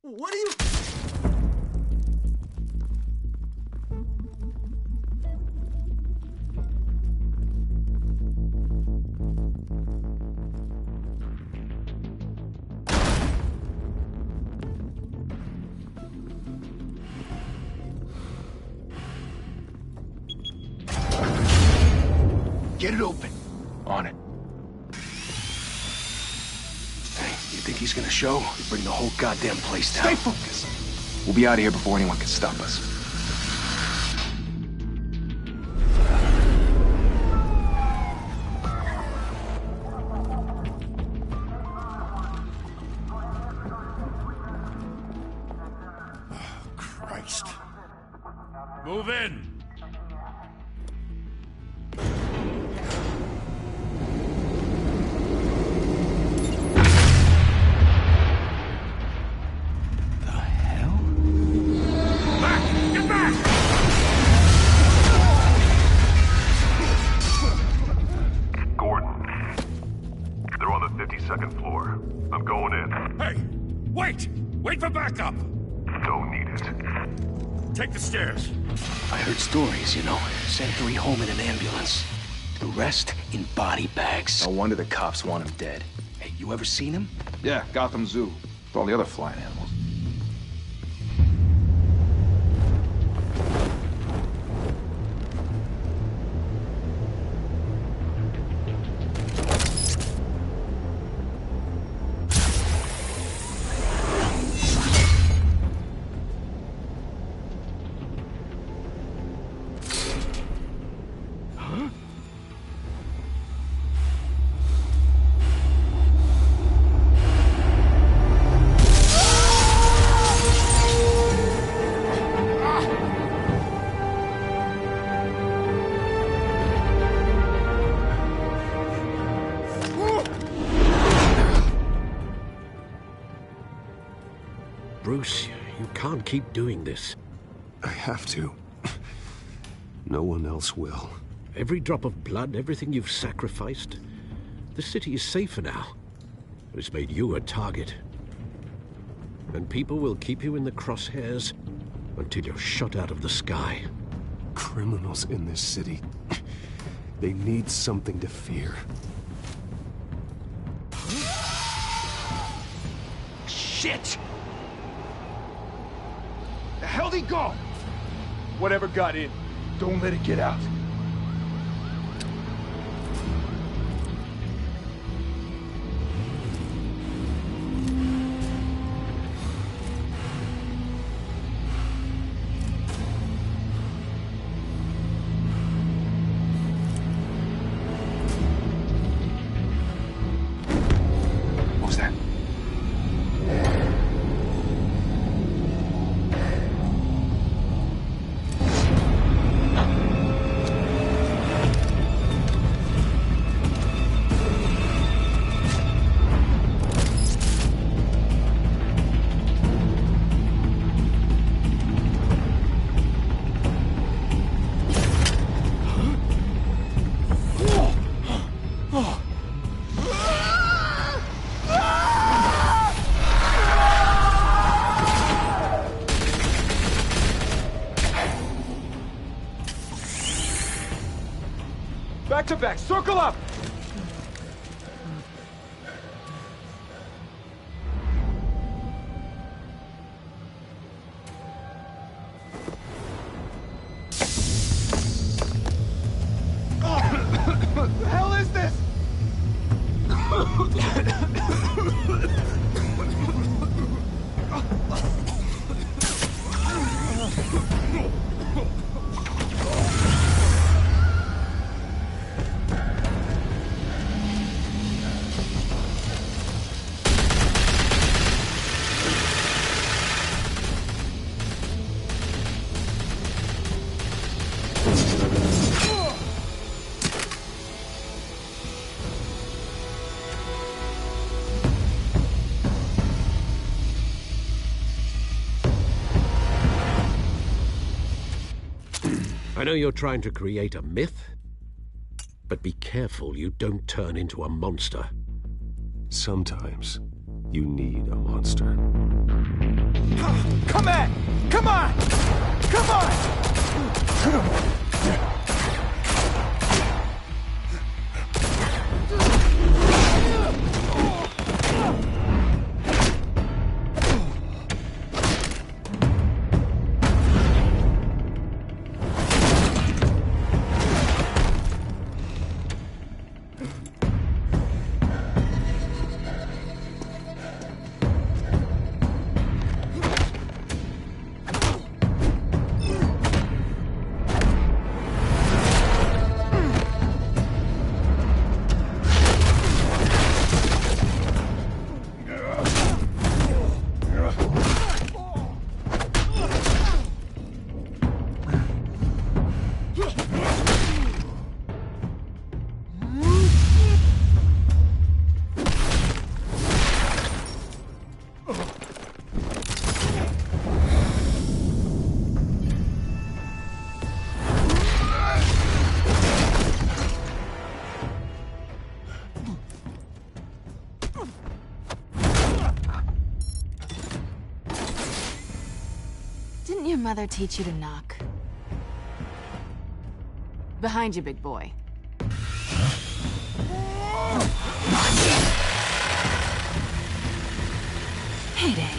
What are you... Get it open. On it. Hey, you think he's gonna show? We bring the whole goddamn place down. Stay focused. We'll be out of here before anyone can stop us. Oh, Christ. Move in! Second floor. I'm going in. Hey! Wait! Wait for backup! Don't need it. Take the stairs. I heard stories, you know. Sent 3 home in an ambulance. The rest in body bags. No wonder the cops want him dead. Hey, you ever seen him? Yeah, Gotham Zoo. With all the other flying animals. Bruce, you can't keep doing this. I have to. No one else will. Every drop of blood, everything you've sacrificed. The city is safer now. It's made you a target. And people will keep you in the crosshairs until you're shot out of the sky. Criminals in this city. They need something to fear. Shit! The hell'd he go? Whatever got in, don't let it get out. What was that? Back to back, circle up! What the hell is this? I know you're trying to create a myth, but be careful you don't turn into a monster. Sometimes, You need a monster. Come on! Come on! Come on! Didn't your mother teach you to knock? Behind you, big boy. Heyday.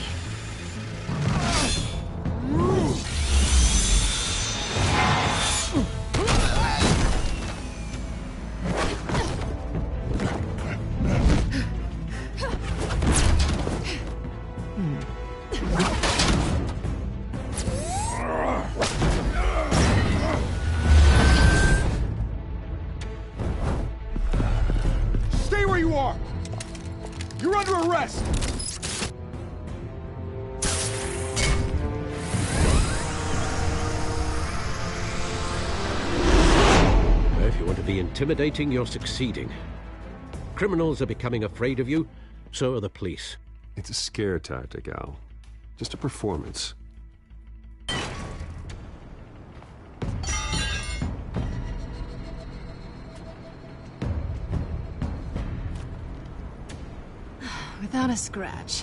Stay where you are! You're under arrest! If you want to be intimidating, you're succeeding. Criminals are becoming afraid of you, so are the police. It's a scare tactic, Al. Just a performance. Without a scratch.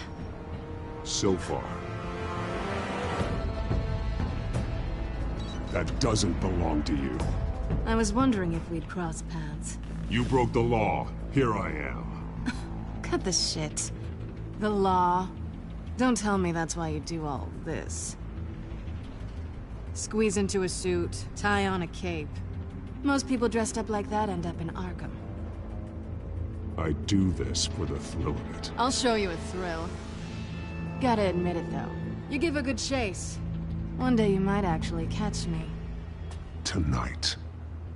So far. That doesn't belong to you. I was wondering if we'd cross paths. You broke the law. Here I am. Cut the shit. The law. Don't tell me that's why you do all this. Squeeze into a suit, tie on a cape. Most people dressed up like that end up in Arkham. I do this for the thrill of it. I'll show you a thrill. Gotta admit it, though. You give a good chase. One day you might actually catch me. Tonight.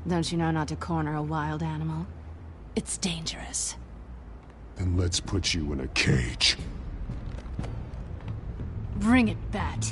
Don't you know not to corner a wild animal? It's dangerous. Then let's put you in a cage. Bring it, Bat.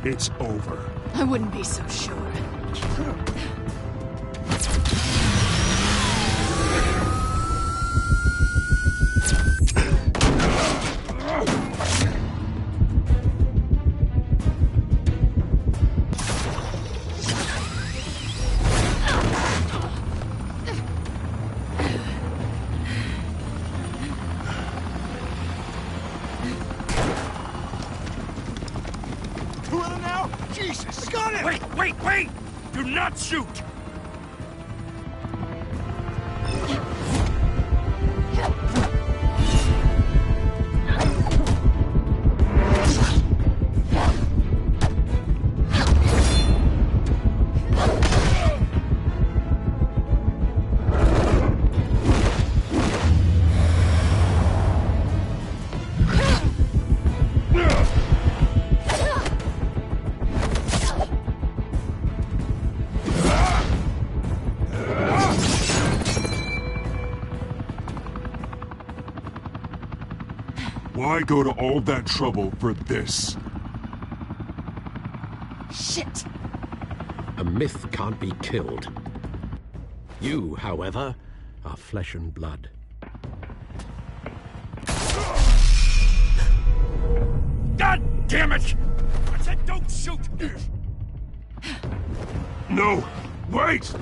It's over. I wouldn't be so sure. not shoot! Why go to all that trouble for this? Shit! A myth can't be killed. You, however, are flesh and blood. God damn it! I said don't shoot! No! Wait!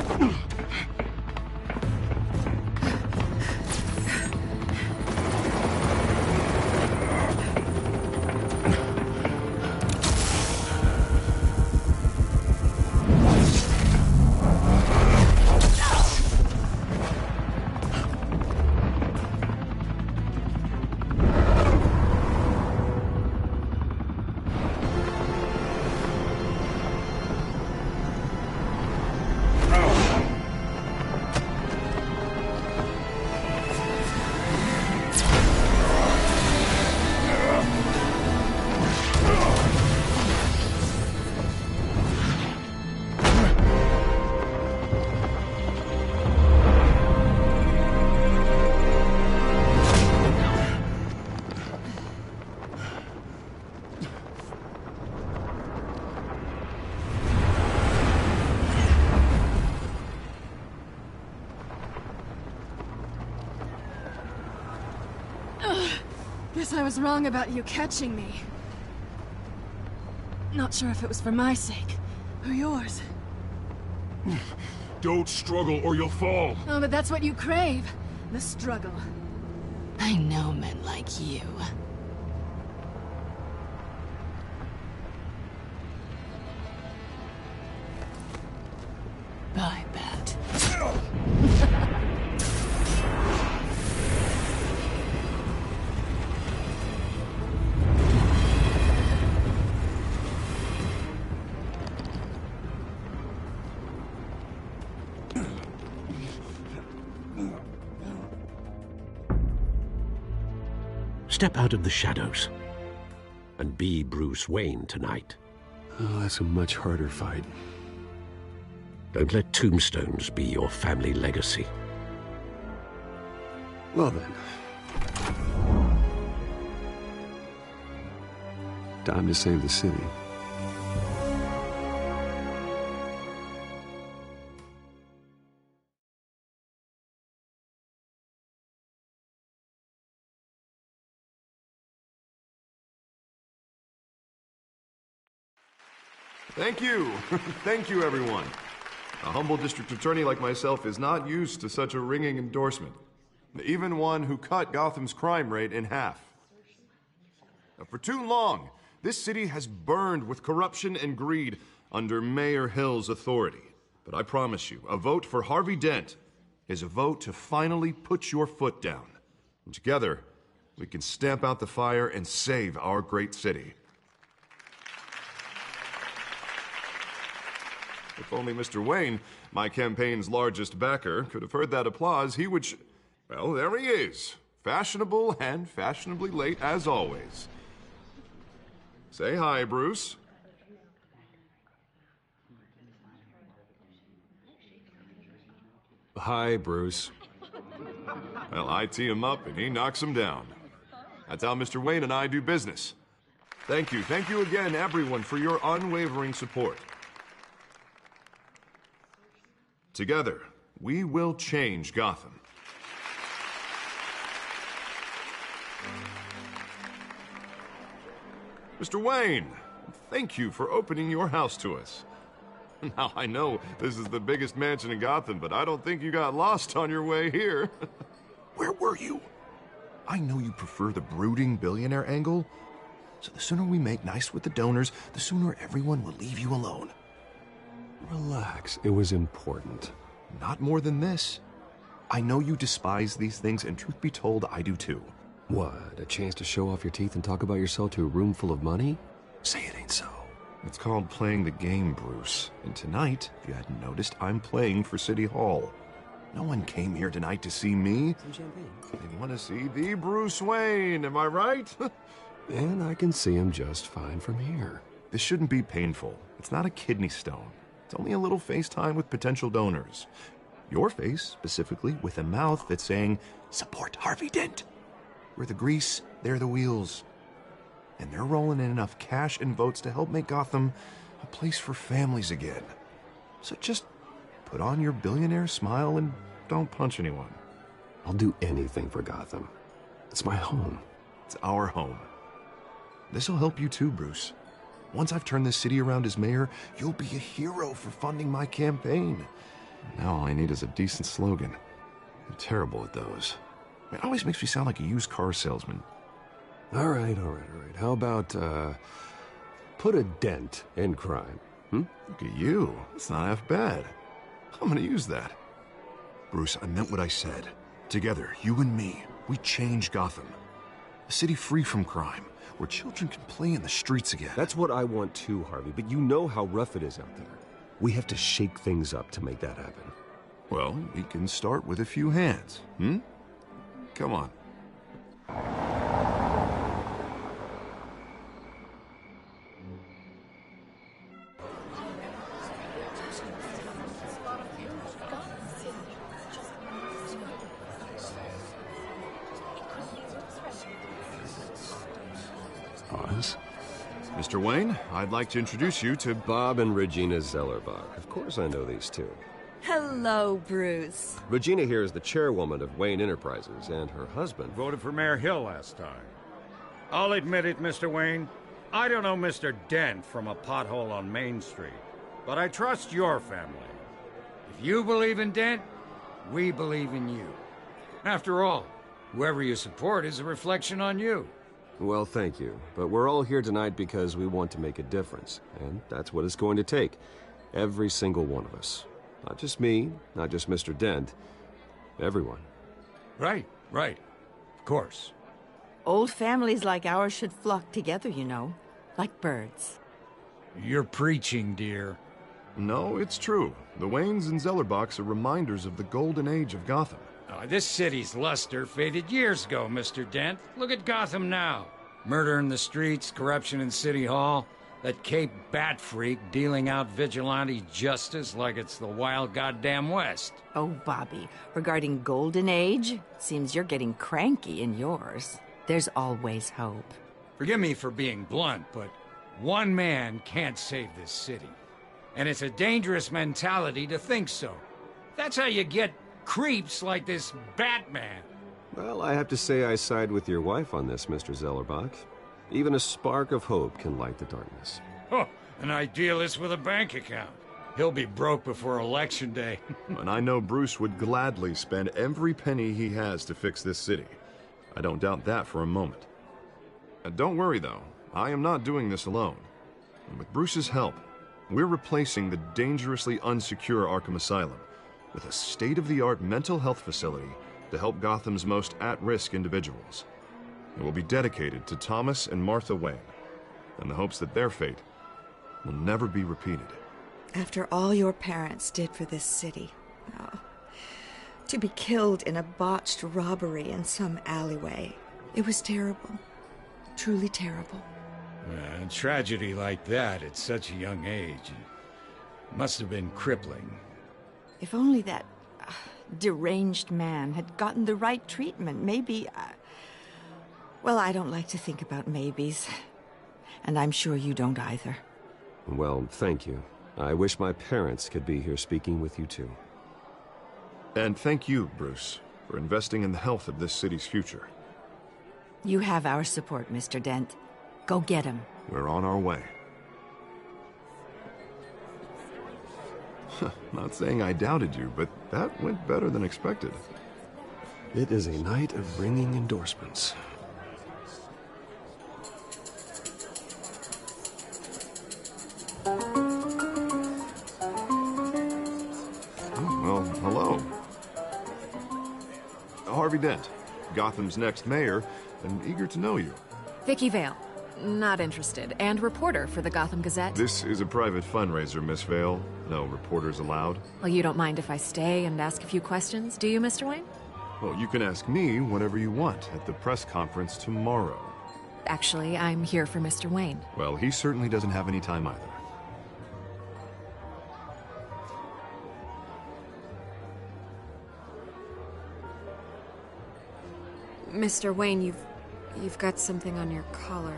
Guess I was wrong about you catching me. Not sure if it was for my sake, or yours. Don't struggle or you'll fall. Oh, but that's what you crave. The struggle. I know men like you. Bye, Bat. Step out of the shadows and be Bruce Wayne tonight. Oh, that's a much harder fight. Don't let tombstones be your family legacy. Well then. Time to save the city. Thank you. Thank you, everyone. A humble district attorney like myself is not used to such a ringing endorsement. Even one who cut Gotham's crime rate in half. For too long, this city has burned with corruption and greed under Mayor Hill's authority. But I promise you, a vote for Harvey Dent is a vote to finally put your foot down. And together, we can stamp out the fire and save our great city. If only Mr. Wayne, my campaign's largest backer, could have heard that applause, he would well, there he is. Fashionable and fashionably late as always. Say hi, Bruce. Hi, Bruce. Well, I tee him up and he knocks him down. That's how Mr. Wayne and I do business. Thank you again, everyone, for your unwavering support. Together, we will change Gotham. Mr. Wayne, thank you for opening your house to us. Now, I know this is the biggest mansion in Gotham, but I don't think you got lost on your way here. Where were you? I know you prefer the brooding billionaire angle, so the sooner we make nice with the donors, the sooner everyone will leave you alone. Relax. It was important. Not more than this. I know you despise these things, and truth be told, I do too. What? A chance to show off your teeth and talk about yourself to a room full of money? Say it ain't so. It's called playing the game, Bruce. And tonight, if you hadn't noticed, I'm playing for City Hall. No one came here tonight to see me. Some champagne. They want to see the Bruce Wayne, am I right? And I can see him just fine from here. This shouldn't be painful. It's not a kidney stone. It's only a little FaceTime with potential donors. Your face, specifically, with a mouth that's saying, support Harvey Dent. We're the grease, they're the wheels. And they're rolling in enough cash and votes to help make Gotham a place for families again. So just put on your billionaire smile and don't punch anyone. I'll do anything for Gotham. It's my home. It's our home. This'll help you too, Bruce. Once I've turned this city around as mayor, you'll be a hero for funding my campaign. Now all I need is a decent slogan. I'm terrible at those. It always makes me sound like a used car salesman. All right. How about, put a dent in crime? Look at you. That's not half bad. I'm gonna use that. Bruce, I meant what I said. Together, you and me, we change Gotham. A city free from crime, where children can play in the streets again. That's what I want too, Harvey, but you know how rough it is out there. We have to shake things up to make that happen. Well, we can start with a few hands, Come on. Oz? Mr. Wayne, I'd like to introduce you to Bob and Regina Zellerbach. Of course I know these two. Hello, Bruce. Regina here is the chairwoman of Wayne Enterprises, and her husband... Voted for Mayor Hill last time. I'll admit it, Mr. Wayne. I don't know Mr. Dent from a pothole on Main Street, but I trust your family. If you believe in Dent, we believe in you. After all, whoever you support is a reflection on you. Well, thank you. But we're all here tonight because we want to make a difference. And that's what it's going to take. Every single one of us. Not just me, not just Mr. Dent. Everyone. Right. Of course. Old families like ours should flock together, you know. Like birds. You're preaching, dear. No, it's true. The Waynes and Zellerbachs are reminders of the golden age of Gotham. This city's luster faded years ago, Mr. Dent. Look at Gotham now. Murder in the streets, corruption in City Hall, that Cape Bat freak dealing out vigilante justice like it's the wild goddamn West. Oh, Bobby, regarding Golden Age, seems you're getting cranky in yours. There's always hope. Forgive me for being blunt, but one man can't save this city. And it's a dangerous mentality to think so. That's how you get creeps like this Batman. Well, I have to say I side with your wife on this, Mr. Zellerbach. Even a spark of hope can light the darkness. Oh, an idealist with a bank account. He'll be broke before Election Day. And I know Bruce would gladly spend every penny he has to fix this city. I don't doubt that for a moment. Don't worry, though. I am not doing this alone. And with Bruce's help, we're replacing the dangerously unsecure Arkham Asylum with a state-of-the-art mental health facility to help Gotham's most at-risk individuals. It will be dedicated to Thomas and Martha Wayne, in the hopes that their fate will never be repeated. After all your parents did for this city, to be killed in a botched robbery in some alleyway, it was terrible. Truly terrible. A tragedy like that at such a young age must have been crippling. If only that deranged man had gotten the right treatment, maybe... Well, I don't like to think about maybes. And I'm sure you don't either. Well, thank you. I wish my parents could be here speaking with you too. And thank you, Bruce, for investing in the health of this city's future. You have our support, Mr. Dent. Go get him. We're on our way. Not saying I doubted you, but that went better than expected. It is a night of ringing endorsements. Well, hello. Harvey Dent, Gotham's next mayor, and eager to know you. Vicky Vale. Not interested. And reporter for the Gotham Gazette. This is a private fundraiser, Miss Vale. No reporters allowed. Well, you don't mind if I stay and ask a few questions, do you, Mr. Wayne? Well, you can ask me whatever you want at the press conference tomorrow. Actually, I'm here for Mr. Wayne. Well, he certainly doesn't have any time either. Mr. Wayne, you've got something on your collar.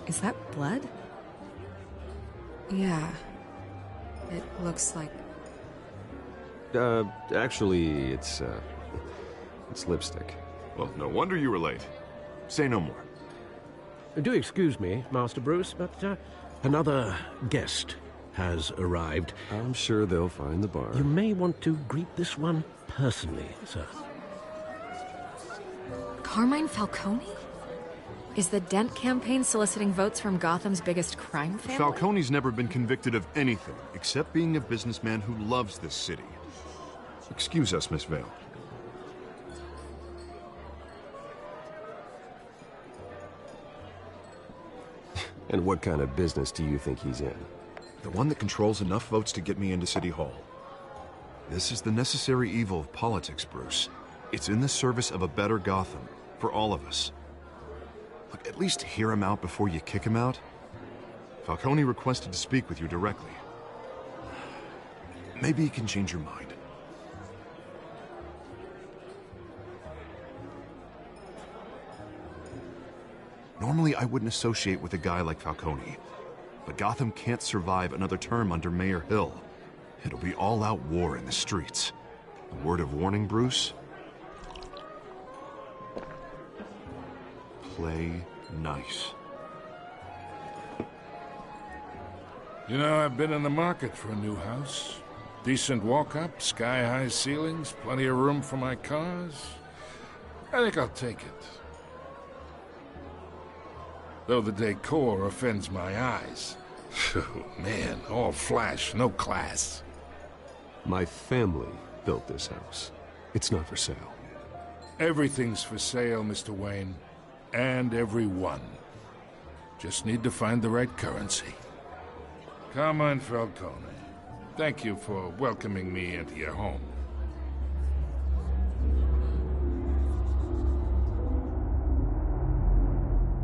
Is that blood? Yeah. It looks like... Actually, it's lipstick. Well, no wonder you were late. Say no more. Do excuse me, Master Bruce, but another guest has arrived. I'm sure they'll find the bar. You may want to greet this one personally, sir. Carmine Falcone? Is the Dent campaign soliciting votes from Gotham's biggest crime family? Falcone's never been convicted of anything, except being a businessman who loves this city. Excuse us, Miss Vale. And what kind of business do you think he's in? The one that controls enough votes to get me into City Hall. This is the necessary evil of politics, Bruce. It's in the service of a better Gotham, for all of us. Look, at least hear him out before you kick him out. Falcone requested to speak with you directly. Maybe he can change your mind. Normally, I wouldn't associate with a guy like Falcone. But Gotham can't survive another term under Mayor Hill. It'll be all-out war in the streets. A word of warning, Bruce? Play nice. You know, I've been in the market for a new house. Decent walk-up, sky-high ceilings, plenty of room for my cars. I think I'll take it. Though the decor offends my eyes. Oh, man, all flash, no class. My family built this house. It's not for sale. Everything's for sale, Mr. Wayne. And everyone. Just need to find the right currency. Carmine Falcone, thank you for welcoming me into your home.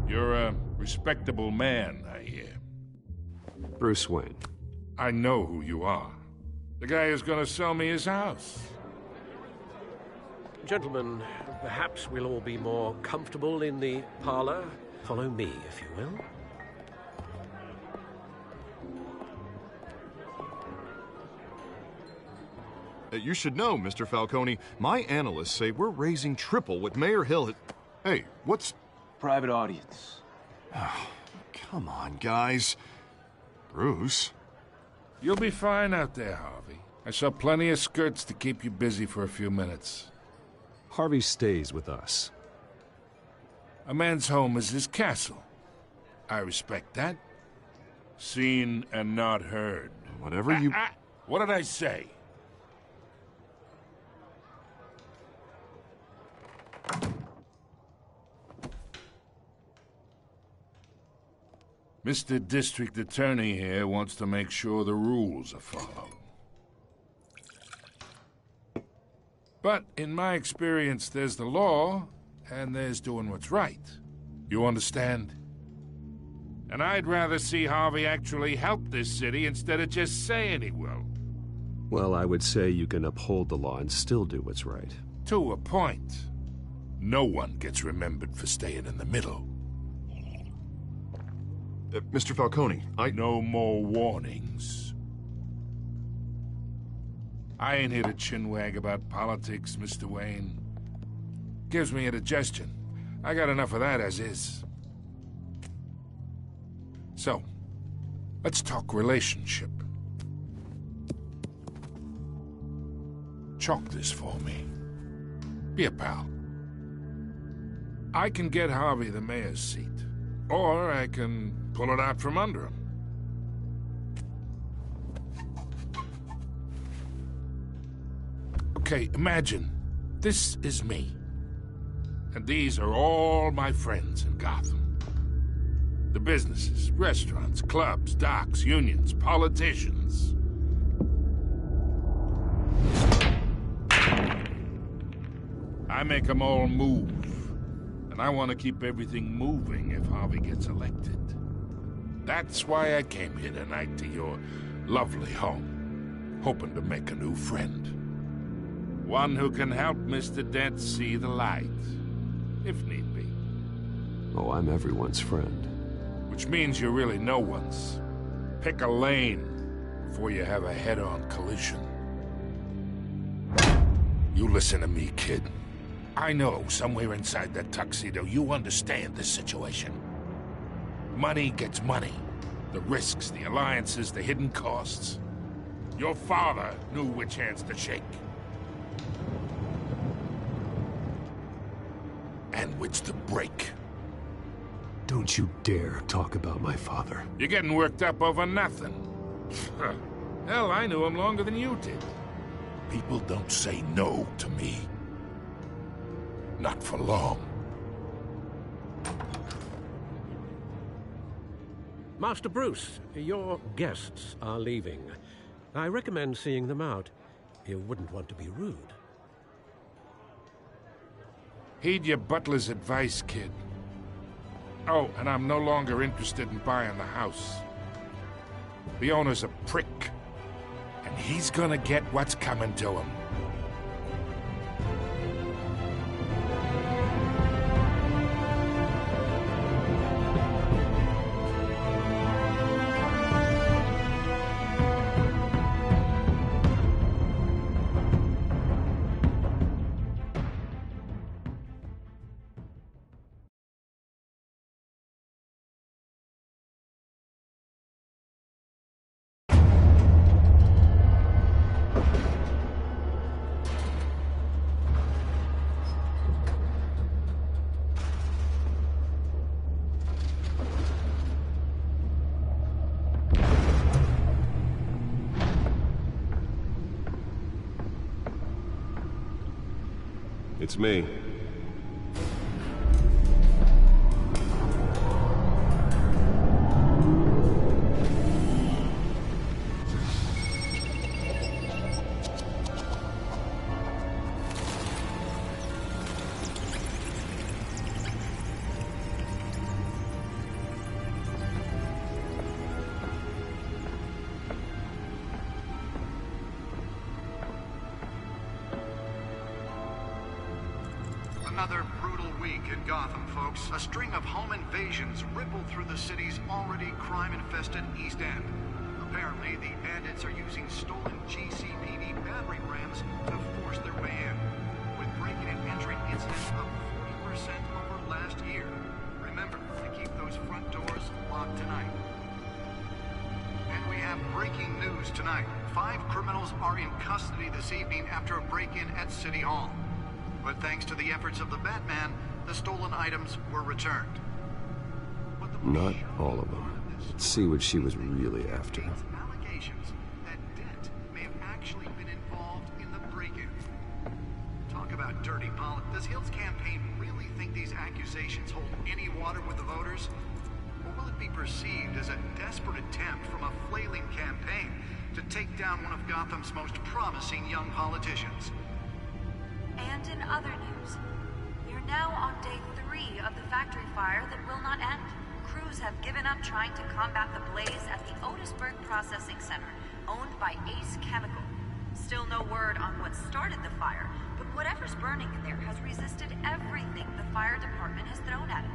You're a respectable man, I hear. Bruce Wayne. I know who you are. The guy who's gonna sell me his house. Gentlemen, perhaps we'll all be more comfortable in the parlor. Follow me, if you will. You should know, Mr. Falcone, my analysts say we're raising triple what Mayor Hill had... Hey, what's... Private audience. Oh, come on, guys. Bruce? You'll be fine out there, Harvey. I saw plenty of skirts to keep you busy for a few minutes. Harvey stays with us. A man's home is his castle. I respect that. Seen and not heard. Whatever you... What did I say? Mr. District Attorney here wants to make sure the rules are followed. But in my experience, there's the law, and there's doing what's right. You understand? And I'd rather see Harvey actually help this city instead of just saying he will. Well, I would say you can uphold the law and still do what's right. To a point. No one gets remembered for staying in the middle. Mr. Falcone, No more warnings. I ain't here to chinwag about politics, Mr. Wayne. Gives me indigestion. I got enough of that as is. So, let's talk relationship. Chalk this for me. Be a pal. I can get Harvey the mayor's seat, or I can pull it out from under him. Okay, imagine. This is me. And these are all my friends in Gotham. The businesses, restaurants, clubs, docks, unions, politicians. I make them all move. And I want to keep everything moving if Harvey gets elected. That's why I came here tonight to your lovely home, hoping to make a new friend. One who can help Mr. Dent see the light, if need be. Oh, I'm everyone's friend. Which means you're really no one's. Pick a lane before you have a head-on collision. You listen to me, kid. I know somewhere inside that tuxedo you understand this situation. Money gets money. The risks, the alliances, the hidden costs. Your father knew which hands to shake. And which to break. Don't you dare talk about my father. You're getting worked up over nothing. Hell, I knew him longer than you did. People don't say no to me. Not for long. Master Bruce, your guests are leaving. I recommend seeing them out. You wouldn't want to be rude. Heed your butler's advice, kid. Oh, and I'm no longer interested in buying the house. The owner's a prick. And he's gonna get what's coming to him. It's me. Another brutal week in Gotham, folks. A string of home invasions rippled through the city's already crime-infested East End. Apparently, the bandits are using stolen GCPD battering rams to force their way in, with break-in and entering incidents up 40% over last year. Remember to keep those front doors locked tonight. And we have breaking news tonight. 5 criminals are in custody this evening after a break-in at City Hall. But thanks to the efforts of the Batman, the stolen items were returned. Not all of them. Let's see what she was really after. Allegations that Dent may have actually been involved in the break-in. Talk about dirty politics. Does Hill's campaign really think these accusations hold any water with the voters? Or will it be perceived as a desperate attempt from a flailing campaign to take down one of Gotham's most promising young politicians? And in other news, we're now on day 3 of the factory fire that will not end. Crews have given up trying to combat the blaze at the Otisburg Processing Center, owned by Ace Chemical. Still no word on what started the fire, but whatever's burning in there has resisted everything the fire department has thrown at it.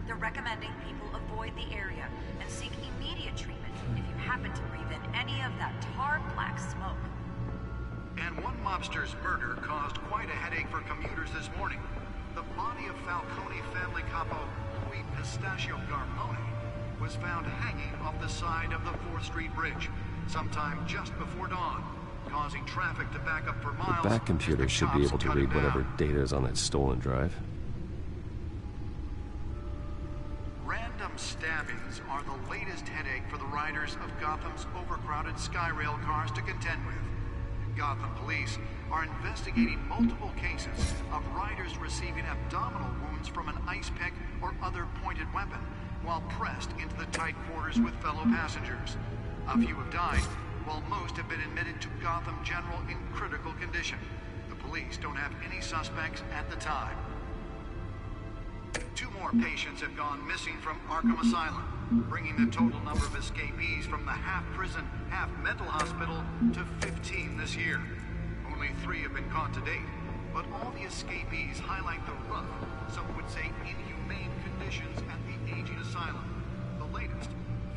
They're recommending people avoid the area and seek immediate treatment if you happen to breathe in any of that tar black smoke. And one mobster's murder caused quite a headache for commuters this morning. The body of Falcone family capo Louis Pistachio Garmone was found hanging off the side of the 4th Street Bridge sometime just before dawn, causing traffic to back up for miles. The back computer should be able to read whatever data is on that stolen drive. Random stabbings are the latest headache for the riders of Gotham's overcrowded Skyrail cars to contend with. Gotham police are investigating multiple cases of riders receiving abdominal wounds from an ice pick or other pointed weapon while pressed into the tight quarters with fellow passengers. A few have died, while most have been admitted to Gotham General in critical condition. The police don't have any suspects at the time. 2 more patients have gone missing from Arkham Asylum, bringing the total number of escapees from the half-prison, half-mental hospital to 15 this year. Only 3 have been caught to date, but all the escapees highlight the rough, some would say inhumane conditions at the aging asylum. The latest,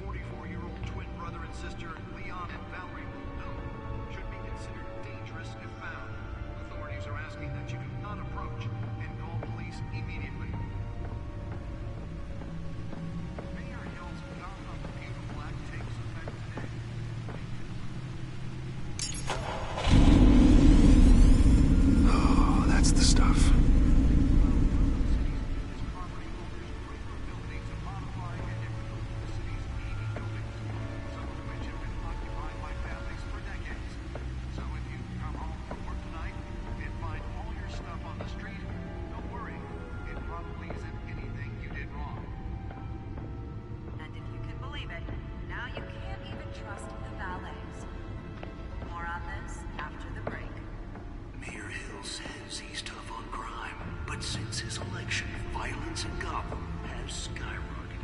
44-year-old twin brother and sister Leon and Valerie Boldo, should be considered dangerous if found. Authorities are asking that you do not approach and call police immediately. Mayor Hill's Gotham Beautiful Act takes effect today. Oh, that's the stuff.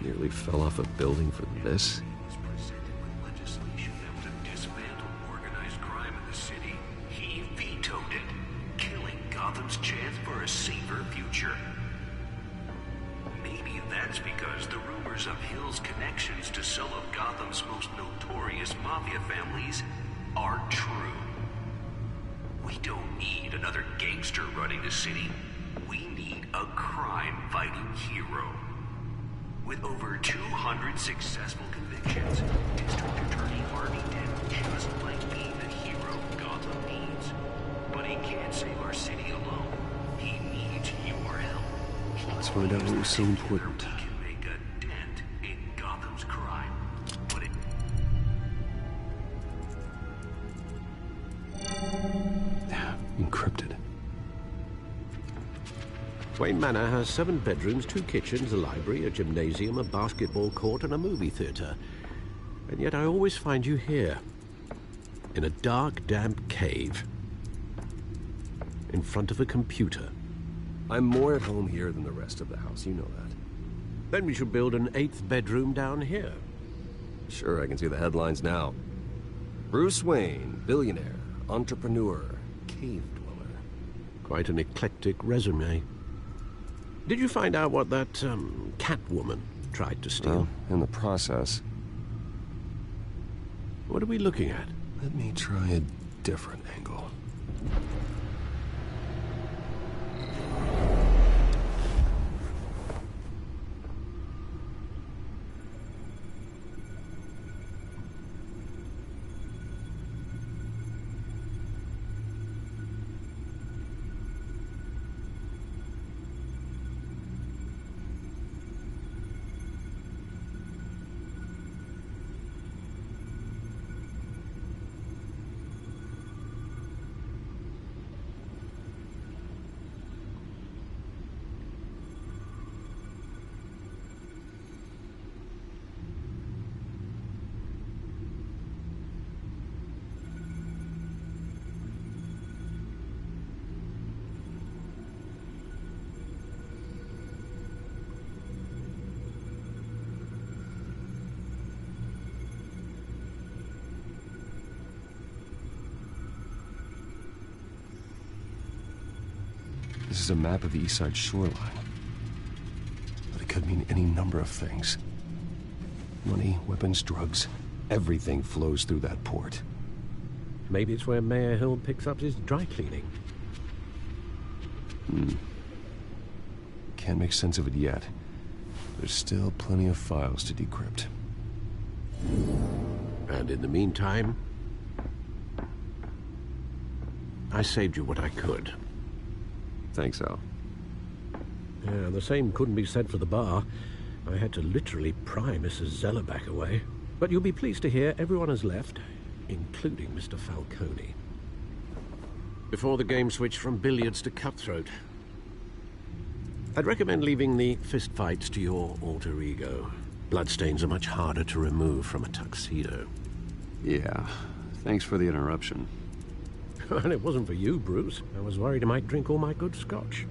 Nearly fell off a building for this. He's presented with legislation that would have dismantled organized crime in the city. He vetoed it, killing Gotham's chance for a safer future. Maybe that's because the rumors of Hill's connections to some of Gotham's most notorious mafia families are true. We don't need another gangster running the city. We need a crime-fighting hero. With over 200 successful convictions, District Attorney Harvey Dent just might be the hero Gotham needs. But he can't save our city alone. He needs your help. Let's find out who's so important. We can make a dent in Gotham's crime. But it... Encrypted. Wayne Manor has 7 bedrooms, 2 kitchens, a library, a gymnasium, a basketball court, and a movie theatre. And yet I always find you here, in a dark, damp cave, in front of a computer. I'm more at home here than the rest of the house, you know that. Then we should build an 8th bedroom down here. Sure, I can see the headlines now. Bruce Wayne, billionaire, entrepreneur, cave dweller. Quite an eclectic resume. Did you find out what that, Catwoman tried to steal? Well, in the process. What are we looking at? Let me try a different angle. This is a map of the East Side shoreline. But it could mean any number of things. Money, weapons, drugs, everything flows through that port. Maybe it's where Mayor Hill picks up his dry cleaning. Can't make sense of it yet. There's still plenty of files to decrypt. And in the meantime, I saved you what I could. Thanks, Al. Yeah, the same couldn't be said for the bar. I had to literally pry Mrs. Zellerback away. But you'll be pleased to hear everyone has left, including Mr. Falcone. before the game switched from billiards to cutthroat. I'd recommend leaving the fistfights to your alter ego. Bloodstains are much harder to remove from a tuxedo. Yeah, thanks for the interruption. And it wasn't for you, Bruce. I was worried I might drink all my good scotch.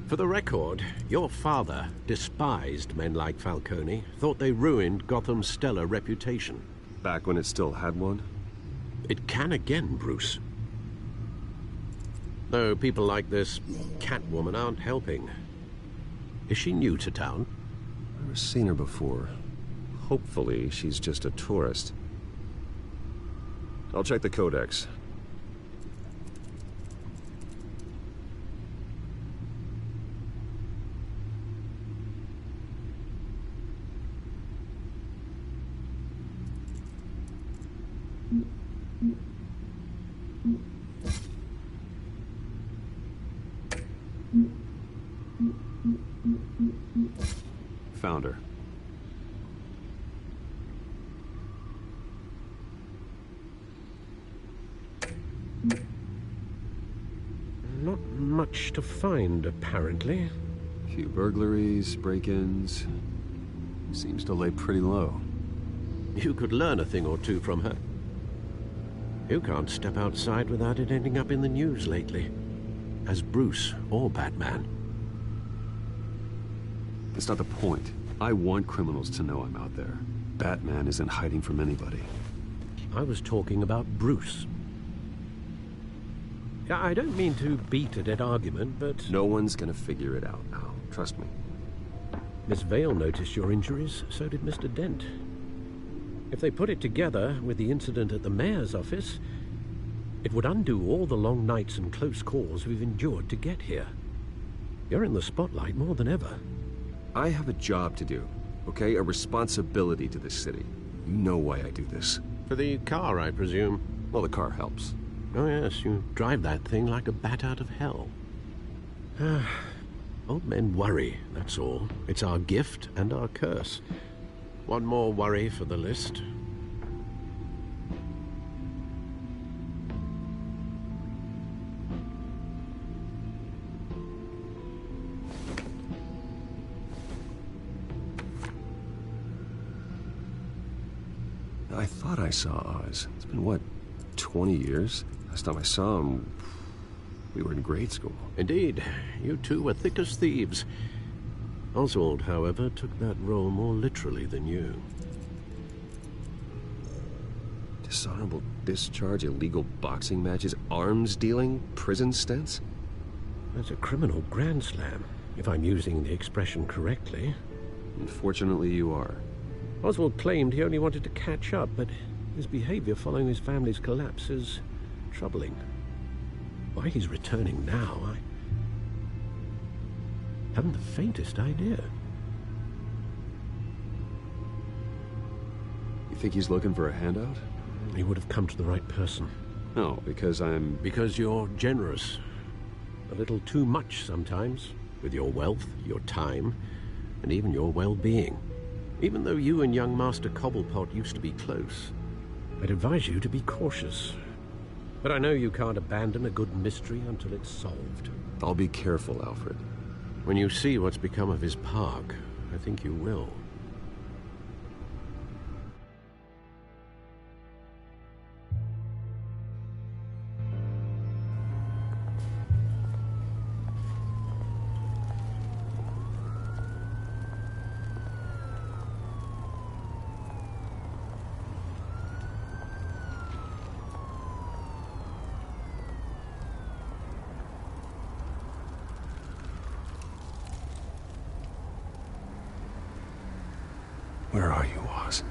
For the record, your father despised men like Falcone, thought they ruined Gotham's stellar reputation. Back when it still had one? It can again, Bruce. Though people like this Catwoman aren't helping. Is she new to town? I've never seen her before. Hopefully, she's just a tourist. I'll check the codex. Found her. Not much to find, apparently. Few burglaries, break-ins. Seems to lay pretty low. You could learn a thing or two from her. You can't step outside without it ending up in the news lately. As Bruce or Batman. That's not the point. I want criminals to know I'm out there. Batman isn't hiding from anybody. I was talking about Bruce. I don't mean to beat a dead argument, but... No one's gonna figure it out now. Trust me. Miss Vale noticed your injuries, so did Mr. Dent. If they put it together with the incident at the mayor's office, it would undo all the long nights and close calls we've endured to get here. You're in the spotlight more than ever. I have a job to do, okay? A responsibility to this city. You know why I do this. For the car, I presume. Well, the car helps. Oh yes, you drive that thing like a bat out of hell. Old men worry, that's all. It's our gift and our curse. One more worry for the list. I thought I saw Oz. It's been, what, 20 years? Last time I saw him, we were in grade school. Indeed. You two were thick as thieves. Oswald, however, took that role more literally than you. Dishonorable discharge, illegal boxing matches, arms dealing, prison stints? That's a criminal grand slam, if I'm using the expression correctly. Unfortunately, you are. Oswald claimed he only wanted to catch up, but his behavior following his family's collapse is troubling. Why he's returning now, I haven't the faintest idea. You think he's looking for a handout? He would have come to the right person. No, because I'm... Because you're generous. A little too much sometimes, with your wealth, your time, and even your well-being. Even though you and young Master Cobblepot used to be close, I'd advise you to be cautious. But I know you can't abandon a good mystery until it's solved. I'll be careful, Alfred. When you see what's become of his park, I think you will. Where are you, Oz?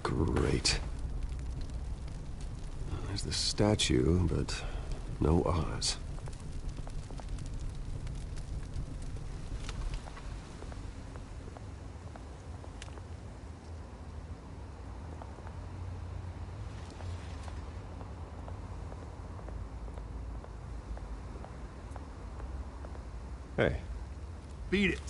Great. There's the statue, but no Oz. Hey. Beat it.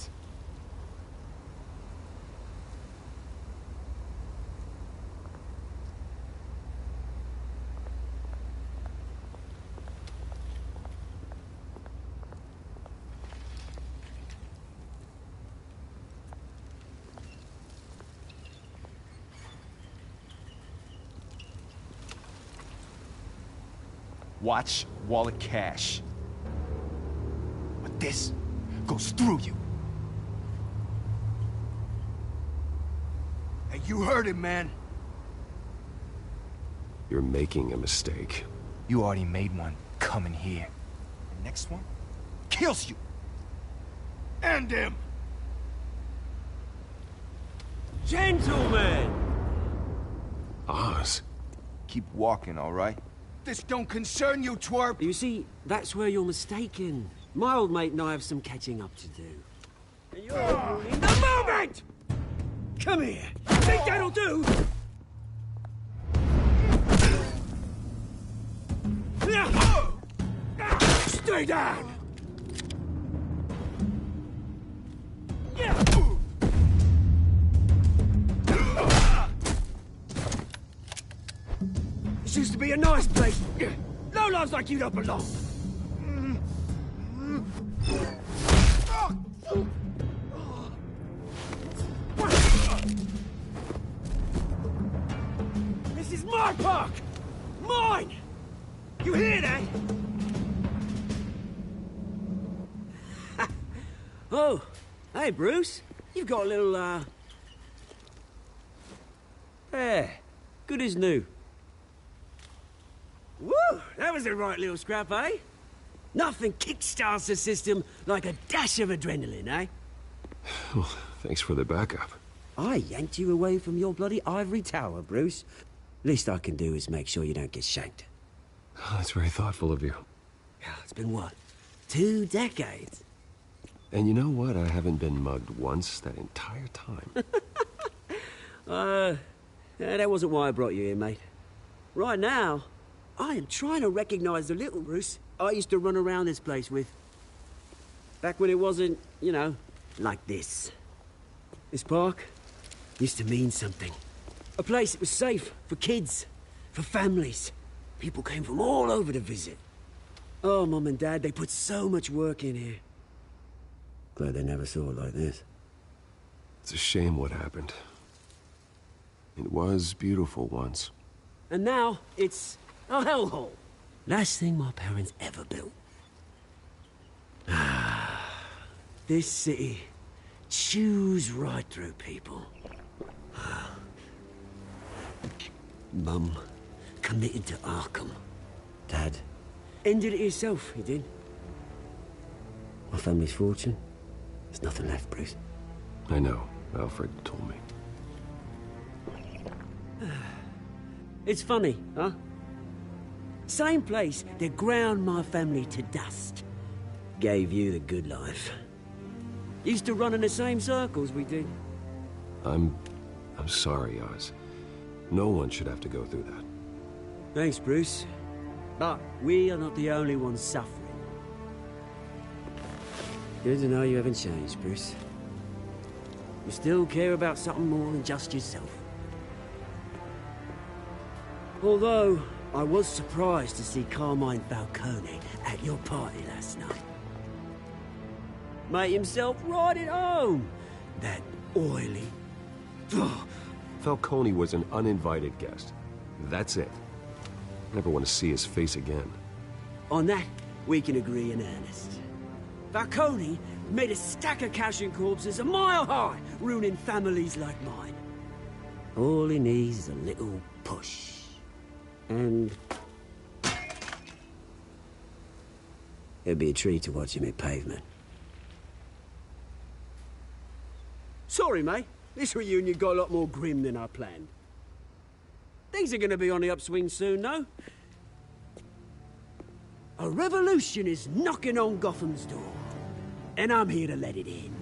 Watch wallet cash. But this goes through you. Hey, you heard it, man. You're making a mistake. You already made one coming here. The next one kills you. And him. Gentlemen! Oz. Keep walking, all right? This don't concern you, twerp! You see, that's where you're mistaken. My old mate and I have some catching up to do. And you're ruining the moment! Come here! Think that'll do? Stay down! This used to be a nice place. No lives like you don't belong. This is my park! Mine! You hear that? Oh, hey, Bruce. You've got a little, There. Good as new. Woo! That was a right little scrap, eh? Nothing kickstarts the system like a dash of adrenaline, eh? Well, thanks for the backup. I yanked you away from your bloody ivory tower, Bruce. Least I can do is make sure you don't get shanked. Oh, that's very thoughtful of you. Yeah, it's been what? 2 decades? And you know what? I haven't been mugged once that entire time. That wasn't why I brought you here, mate. Right now, I am trying to recognize the little Bruce I used to run around this place with. Back when it wasn't, you know, like this. This park used to mean something. A place that was safe for kids, for families. People came from all over to visit. Oh, Mum and Dad, they put so much work in here. Glad they never saw it like this. It's a shame what happened. It was beautiful once. And now, it's a hellhole. Last thing my parents ever built. This city chews right through people. Mum committed to Arkham. Dad ended it himself, he did. My family's fortune, there's nothing left, Bruce. I know. Alfred told me. It's funny, huh? Same place that ground my family to dust. Gave you the good life. Used to run in the same circles we did. I'm sorry, Oz. No one should have to go through that. Thanks, Bruce. But we are not the only ones suffering. Good to know you haven't changed, Bruce. You still care about something more than just yourself. Although, I was surprised to see Carmine Falcone at your party last night. Made himself right at home. That oily... Falcone was an uninvited guest. That's it. Never want to see his face again. On that, we can agree in earnest. Falcone made a stack of cash and corpses a mile high, ruining families like mine. All he needs is a little push. And... it'd be a treat to watch him hit pavement. Sorry, mate. This reunion got a lot more grim than I planned. Things are gonna be on the upswing soon, though. A revolution is knocking on Gotham's door, and I'm here to let it in.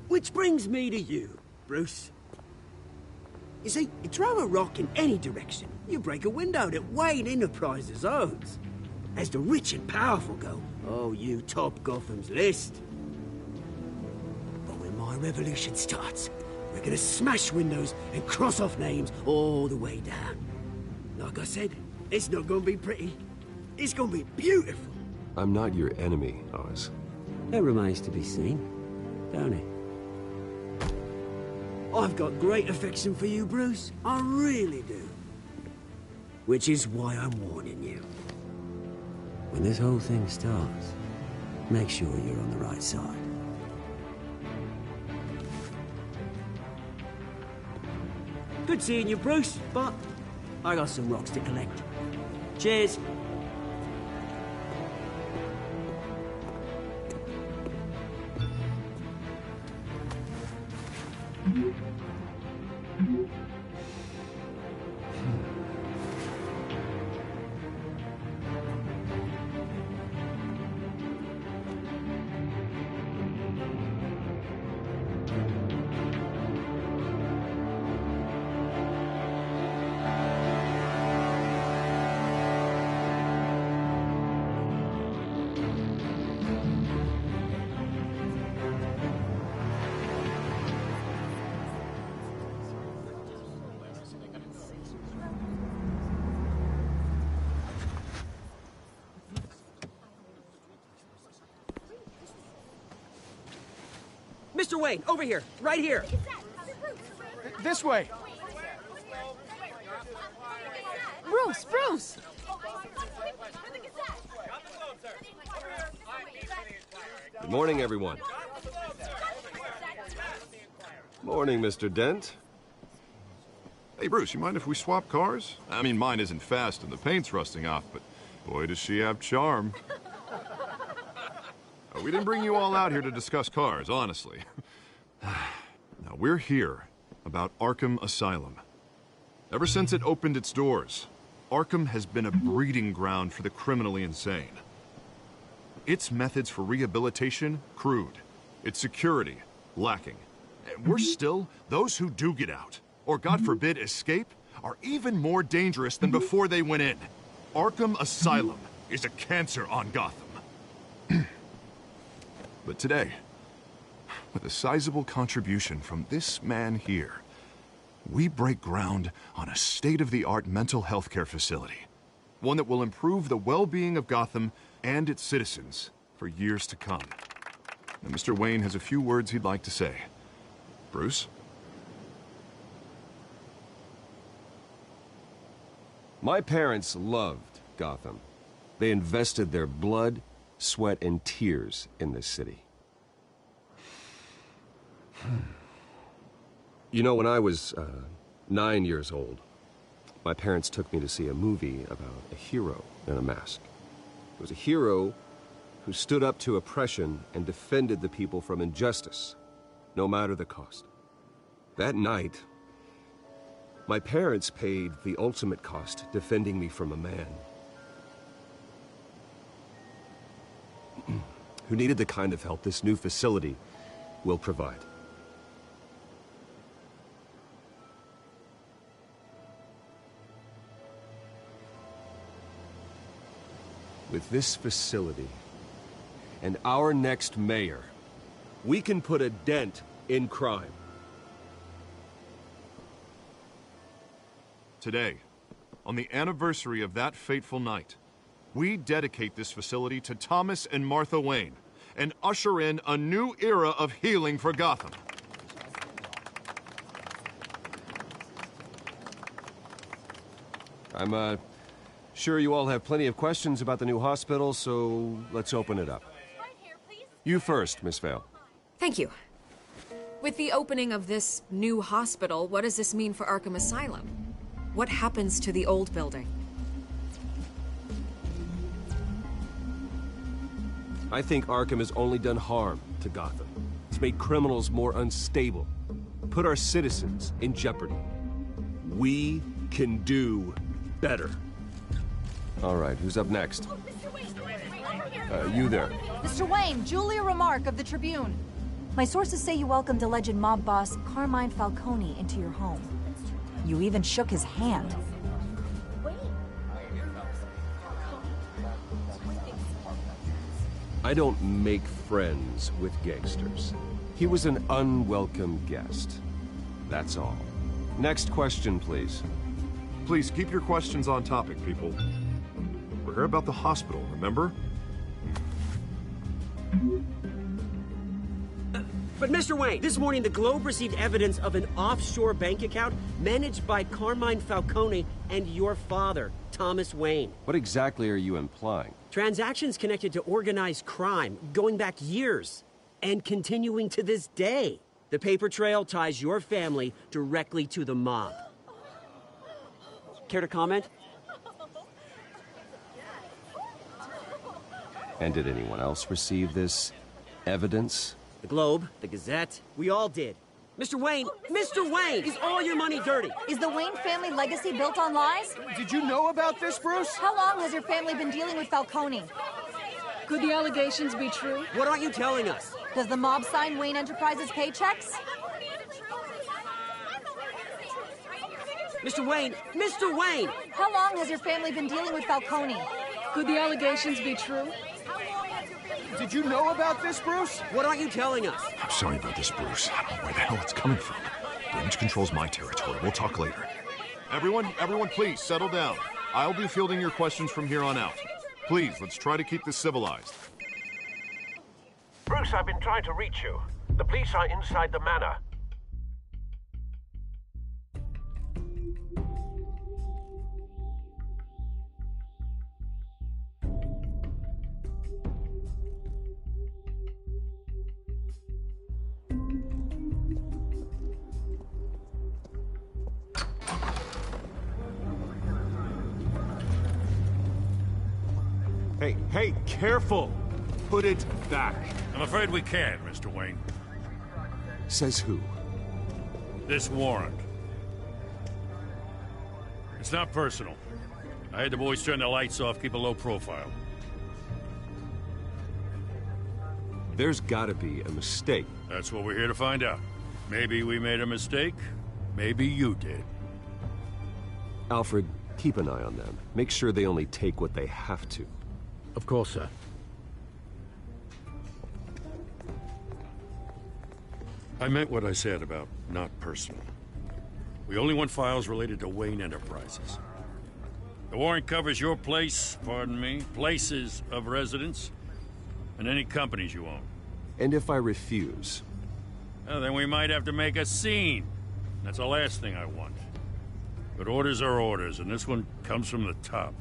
Which brings me to you, Bruce. You see, you throw a rock in any direction, you break a window that Wayne Enterprises owns. As the rich and powerful go, oh, you top Gotham's list. But when my revolution starts, we're gonna smash windows and cross off names all the way down. Like I said, it's not gonna be pretty. It's gonna be beautiful. I'm not your enemy, Oz. That remains to be seen, don't it? I've got great affection for you, Bruce. I really do. Which is why I'm warning you. When this whole thing starts, make sure you're on the right side. Good seeing you, Bruce, but I got some rocks to collect. Cheers. Mr. Wayne, over here, right here. This way. Bruce, Bruce! Good morning, everyone. Morning, Mr. Dent. Hey, Bruce, you mind if we swap cars? I mean, mine isn't fast and the paint's rusting off, but boy, does she have charm. We didn't bring you all out here to discuss cars, honestly. Now, we're here about Arkham Asylum. Ever since it opened its doors, Arkham has been a breeding ground for the criminally insane. Its methods for rehabilitation, crude. Its security, lacking. And worse still, those who do get out, or God forbid, escape, are even more dangerous than before they went in. Arkham Asylum is a cancer on Gotham. But today, with a sizable contribution from this man here, we break ground on a state-of-the-art mental health care facility. One that will improve the well-being of Gotham and its citizens for years to come. Now, Mr. Wayne has a few words he'd like to say. Bruce? My parents loved Gotham. They invested their blood, sweat, and tears in this city. You know, when I was 9 years old, my parents took me to see a movie about a hero in a mask. It was a hero who stood up to oppression and defended the people from injustice, no matter the cost. That night, my parents paid the ultimate cost defending me from a man who needed the kind of help this new facility will provide. With this facility and our next mayor, we can put a dent in crime. Today, on the anniversary of that fateful night, we dedicate this facility to Thomas and Martha Wayne and usher in a new era of healing for Gotham. I'm sure you all have plenty of questions about the new hospital, so let's open it up. You first, Miss Vale. Thank you. With the opening of this new hospital, what does this mean for Arkham Asylum? What happens to the old building? I think Arkham has only done harm to Gotham. It's made criminals more unstable, put our citizens in jeopardy. We can do better. All right, who's up next? You there. Mr. Wayne, Julia Remark of the Tribune. My sources say you welcomed alleged mob boss Carmine Falcone into your home. You even shook his hand. I don't make friends with gangsters. He was an unwelcome guest. That's all. Next question, please. Please keep your questions on topic, people. We're here about the hospital, remember? But Mr. Wayne, this morning the Globe received evidence of an offshore bank account managed by Carmine Falcone and your father, Thomas Wayne. What exactly are you implying? Transactions connected to organized crime, going back years, and continuing to this day. The paper trail ties your family directly to the mob. Care to comment? And did anyone else receive this evidence? The Globe, the Gazette, we all did. Mr. Wayne, is all your money dirty? Is the Wayne family legacy built on lies? Did you know about this, Bruce? How long has your family been dealing with Falcone? Could the allegations be true? What aren't you telling us? Does the mob sign Wayne Enterprises paychecks? Mr. Wayne! How long has your family been dealing with Falcone? Could the allegations be true? Did you know about this, Bruce? What aren't you telling us? I'm sorry about this, Bruce. I don't know where the hell it's coming from. Damage control's my territory. We'll talk later. Everyone, please, settle down. I'll be fielding your questions from here on out. Please, let's try to keep this civilized. Bruce, I've been trying to reach you. The police are inside the manor. Hey, careful! Put it back. I'm afraid we can't, Mr. Wayne. Says who? This warrant. It's not personal. I had the boys turn the lights off, keep a low profile. There's gotta be a mistake. That's what we're here to find out. Maybe we made a mistake. Maybe you did. Alfred, keep an eye on them. Make sure they only take what they have to. Of course, sir. I meant what I said about not personal. We only want files related to Wayne Enterprises. The warrant covers your place, places of residence, and any companies you own. And if I refuse? Well, then we might have to make a scene. That's the last thing I want. But orders are orders, and this one comes from the top.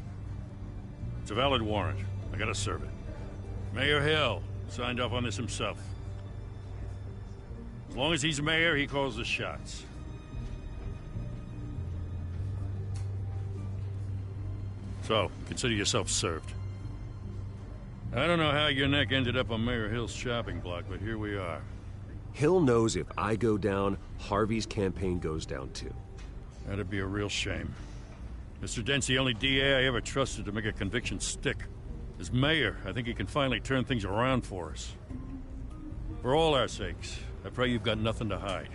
It's a valid warrant. I gotta serve it. Mayor Hill signed off on this himself. As long as he's mayor, he calls the shots. So, consider yourself served. I don't know how your neck ended up on Mayor Hill's shopping block, but here we are. Hill knows if I go down, Harvey's campaign goes down too. That'd be a real shame. Mr. Dent's the only DA I ever trusted to make a conviction stick. As mayor, I think he can finally turn things around for us. For all our sakes, I pray you've got nothing to hide.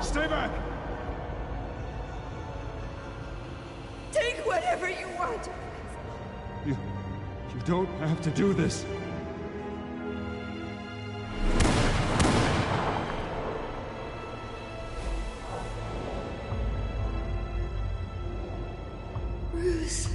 Stay back! Take whatever you want! You don't have to do this. Bruce.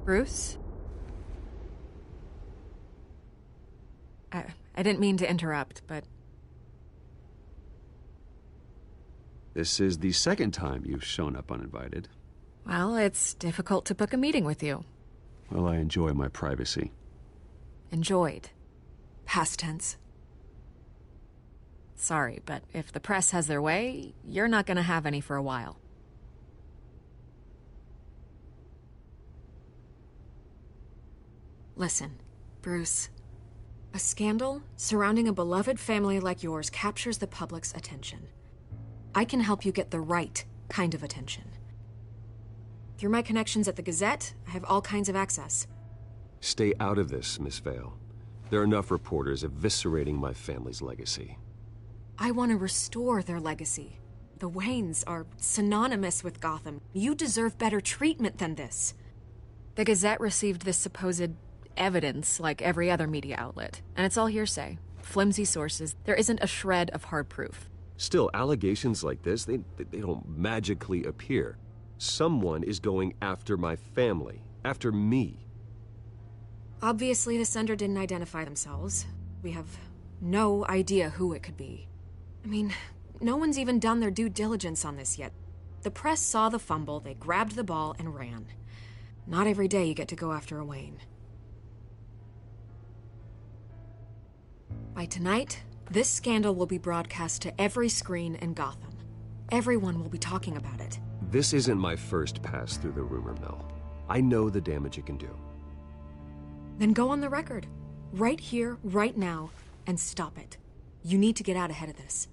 Bruce? I didn't mean to interrupt, but... This is the second time you've shown up uninvited. Well, it's difficult to book a meeting with you. Well, I enjoy my privacy. Enjoyed. Past tense. Sorry, but if the press has their way, you're not gonna have any for a while. Listen, Bruce. A scandal surrounding a beloved family like yours captures the public's attention. I can help you get the right kind of attention. Through my connections at the Gazette, I have all kinds of access. Stay out of this, Miss Vale. There are enough reporters eviscerating my family's legacy. I want to restore their legacy. The Waynes are synonymous with Gotham. You deserve better treatment than this. The Gazette received this supposed evidence like every other media outlet, and it's all hearsay. Flimsy sources. There isn't a shred of hard proof. Still, allegations like this, they don't magically appear. Someone is going after my family, after me. Obviously, the sender didn't identify themselves. We have no idea who it could be. I mean, no one's even done their due diligence on this yet. The press saw the fumble, they grabbed the ball and ran. Not every day you get to go after a Wayne. By tonight, this scandal will be broadcast to every screen in Gotham. Everyone will be talking about it. This isn't my first pass through the rumor mill. I know the damage it can do. Then go on the record. Right here, right now, and stop it. You need to get out ahead of this.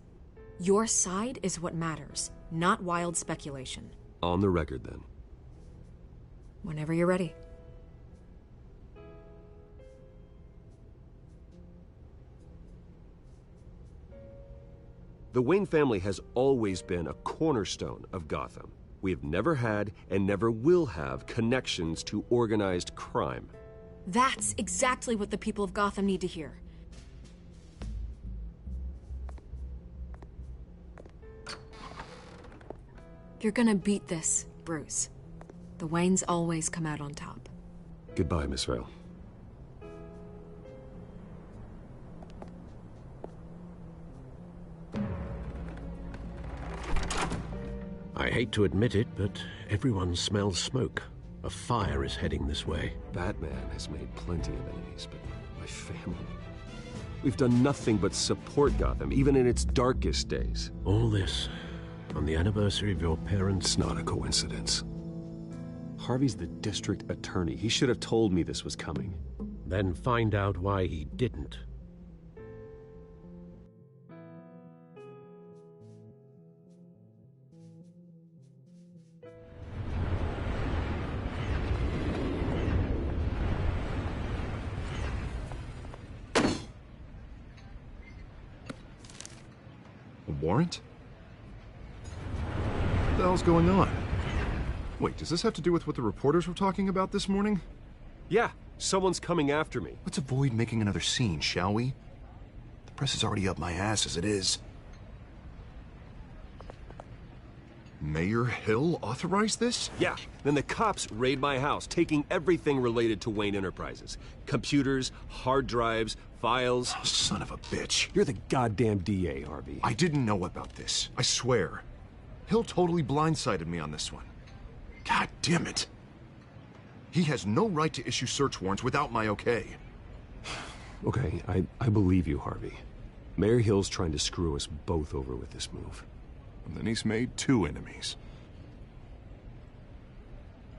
Your side is what matters, not wild speculation. On the record, then. Whenever you're ready. The Wayne family has always been a cornerstone of Gotham. We have never had and never will have connections to organized crime. That's exactly what the people of Gotham need to hear. You're gonna beat this, Bruce. The Waynes always come out on top. Goodbye, Miss Vale. I hate to admit it, but everyone smells smoke. A fire is heading this way. Batman has made plenty of enemies, but my family... We've done nothing but support Gotham, even in its darkest days. All this on the anniversary of your parents'... It's not a coincidence. Harvey's the district attorney. He should have told me this was coming. Then find out why he didn't. A warrant? What the hell's going on? Wait, does this have to do with what the reporters were talking about this morning? Yeah, someone's coming after me. Let's avoid making another scene, shall we? The press is already up my ass as it is. Mayor Hill authorized this? Yeah, then the cops raid my house, taking everything related to Wayne Enterprises. Computers, hard drives, files. Oh, son of a bitch. You're the goddamn DA, Harvey. I didn't know about this. I swear. Hill totally blindsided me on this one. God damn it. He has no right to issue search warrants without my okay. Okay, I believe you, Harvey. Mayor Hill's trying to screw us both over with this move. And then he's made 2 enemies.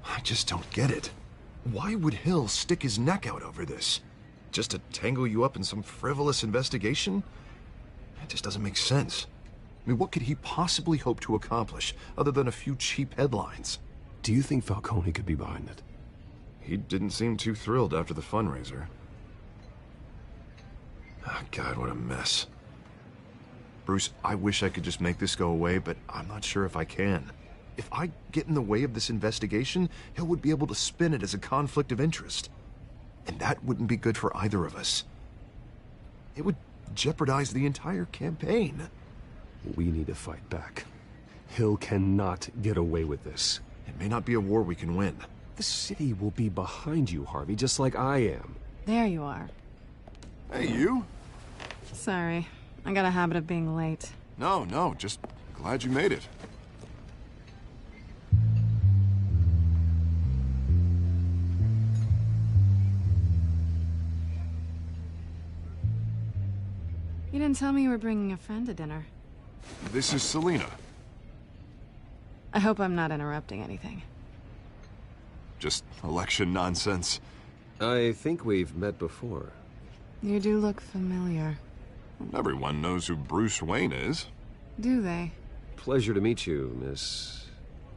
I just don't get it. Why would Hill stick his neck out over this? Just to tangle you up in some frivolous investigation? It just doesn't make sense. I mean, what could he possibly hope to accomplish other than a few cheap headlines? Do you think Falcone could be behind it? He didn't seem too thrilled after the fundraiser. Oh, God, what a mess. Bruce, I wish I could just make this go away, but I'm not sure if I can. If I get in the way of this investigation, Hill would be able to spin it as a conflict of interest. And that wouldn't be good for either of us. It would jeopardize the entire campaign. We need to fight back. Hill cannot get away with this. It may not be a war we can win, The city will be behind you, Harvey, just like I am. There you are. Hey, you? Sorry. I got a habit of being late. No, just glad you made it. You didn't tell me you were bringing a friend to dinner. This is Selina. I hope I'm not interrupting anything. Just election nonsense. I think we've met before. You do look familiar. Everyone knows who Bruce Wayne is. Do they? Pleasure to meet you, Miss...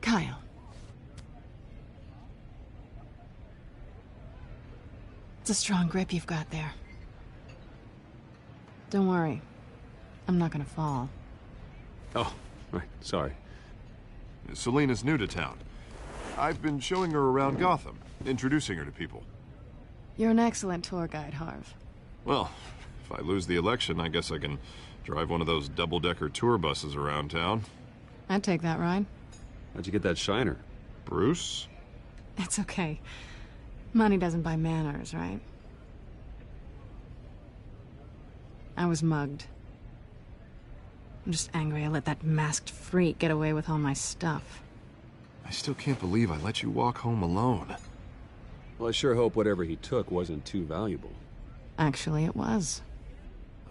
Kyle. It's a strong grip you've got there. Don't worry. I'm not gonna fall. Oh, right, sorry. Selina's new to town. I've been showing her around Gotham, introducing her to people. You're an excellent tour guide, Harv. Well, if I lose the election, I guess I can drive one of those double-decker tour buses around town. I'd take that ride. How'd you get that shiner? Bruce? It's okay. Money doesn't buy manners, right? I was mugged. I'm just angry I let that masked freak get away with all my stuff. I still can't believe I let you walk home alone. Well, I sure hope whatever he took wasn't too valuable. Actually, it was.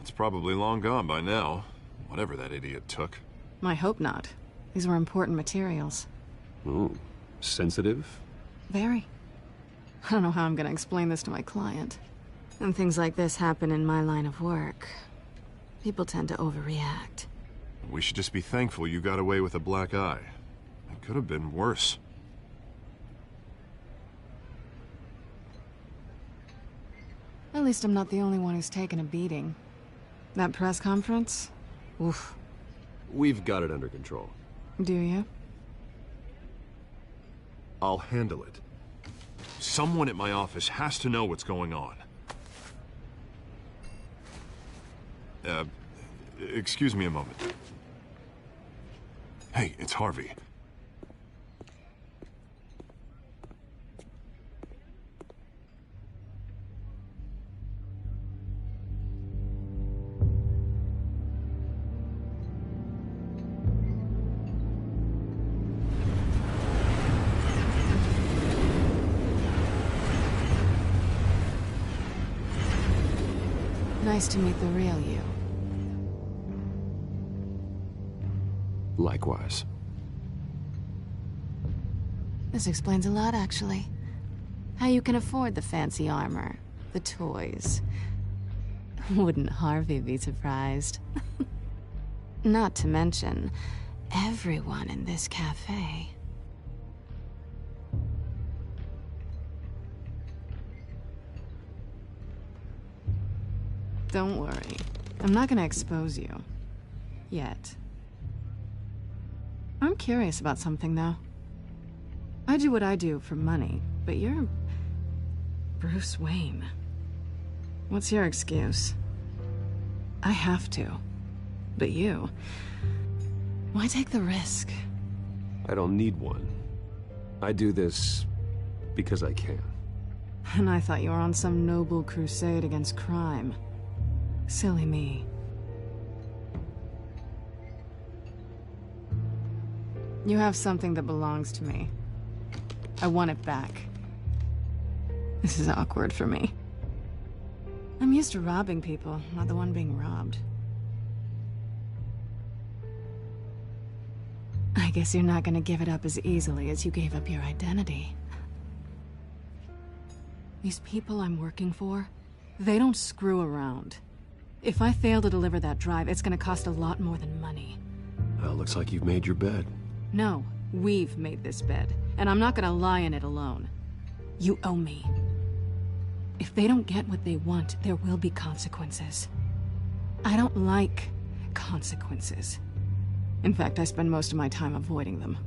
It's probably long gone by now, whatever that idiot took. I hope not. These were important materials. Ooh, sensitive? Very. I don't know how I'm gonna explain this to my client. When things like this happen in my line of work, people tend to overreact. We should just be thankful you got away with a black eye. It could have been worse. At least I'm not the only one who's taken a beating. That press conference? Oof. We've got it under control. Do you? I'll handle it. Someone at my office has to know what's going on. Excuse me a moment. Hey, it's Harvey. Nice to meet the real you. Likewise. This explains a lot, actually. How you can afford the fancy armor, the toys. Wouldn't Harvey be surprised? Not to mention, everyone in this cafe. Don't worry. I'm not gonna expose you. Yet. I'm curious about something, though. I do what I do for money, but you're... Bruce Wayne. What's your excuse? I have to. But you... Why take the risk? I don't need one. I do this because I can. And I thought you were on some noble crusade against crime. Silly me. You have something that belongs to me. I want it back. This is awkward for me. I'm used to robbing people, not the one being robbed. I guess you're not gonna give it up as easily as you gave up your identity. These people I'm working for, they don't screw around. If I fail to deliver that drive, it's gonna cost a lot more than money. Well, looks like you've made your bed. No, we've made this bed, and I'm not gonna lie in it alone. You owe me. If they don't get what they want, there will be consequences. I don't like consequences. In fact, I spend most of my time avoiding them.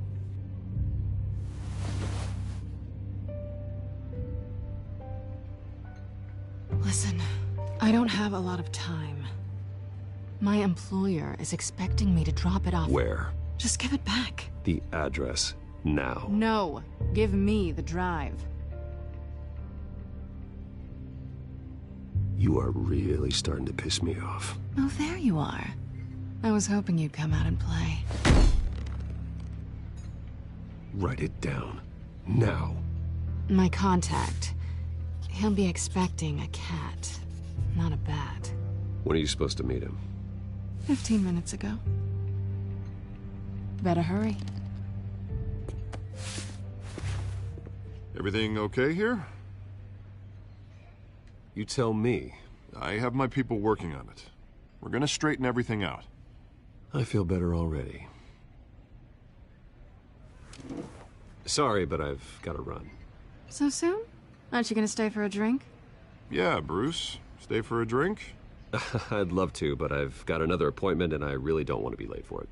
Listen, I don't have a lot of time. My employer is expecting me to drop it off. Where? Just give it back. The address. Now. No. Give me the drive. You are really starting to piss me off. Oh, there you are. I was hoping you'd come out and play. Write it down. Now. My contact. He'll be expecting a cat, not a bat. When are you supposed to meet him? 15 minutes ago. Better hurry. Everything okay here? You tell me. I have my people working on it. We're gonna straighten everything out. I feel better already. Sorry, but I've got to run. So soon? Aren't you gonna stay for a drink? Yeah, Bruce. Stay for a drink? I'd love to, but I've got another appointment and I really don't want to be late for it.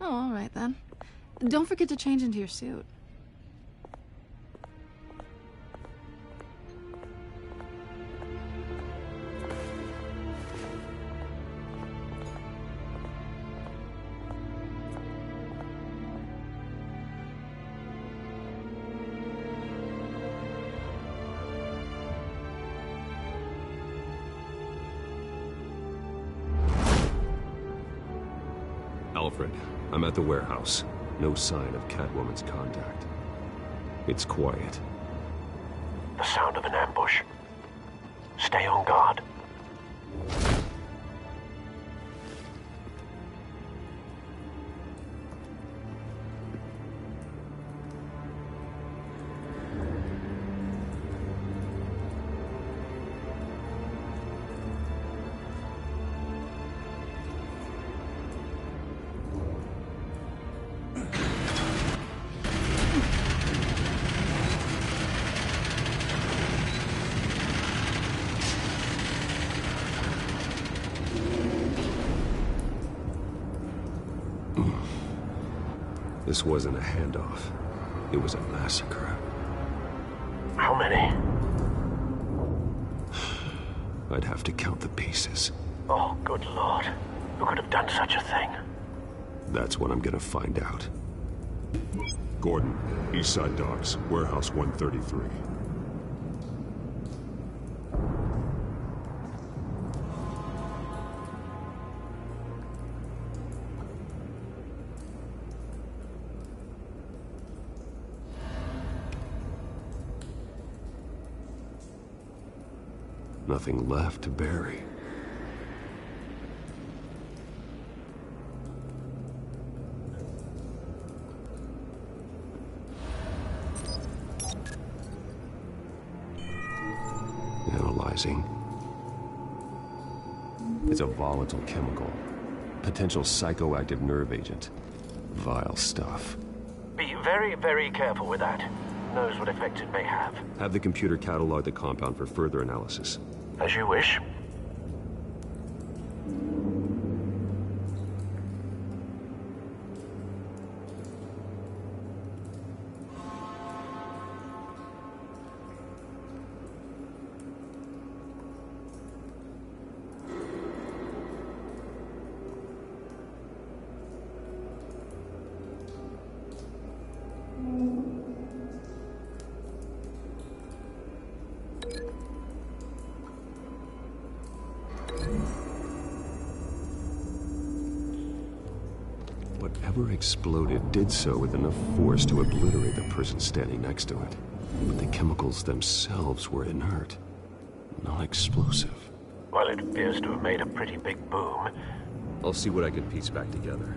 Oh, all right then. Don't forget to change into your suit. Alfred, I'm at the warehouse. No sign of Catwoman's contact. It's quiet. The sound of an ambush. Stay on guard. This wasn't a handoff. It was a massacre. How many? I'd have to count the pieces. Oh, good Lord. Who could have done such a thing? That's what I'm gonna find out. Gordon, Eastside Docks, Warehouse 133. Nothing left to bury. Analyzing. It's a volatile chemical. Potential psychoactive nerve agent. Vile stuff. Be very, very careful with that. Knows what effects it may have. Have the computer catalog the compound for further analysis. As you wish. Whatever exploded did so with enough force to obliterate the person standing next to it. But the chemicals themselves were inert, not explosive. Well, it appears to have made a pretty big boom. I'll see what I can piece back together.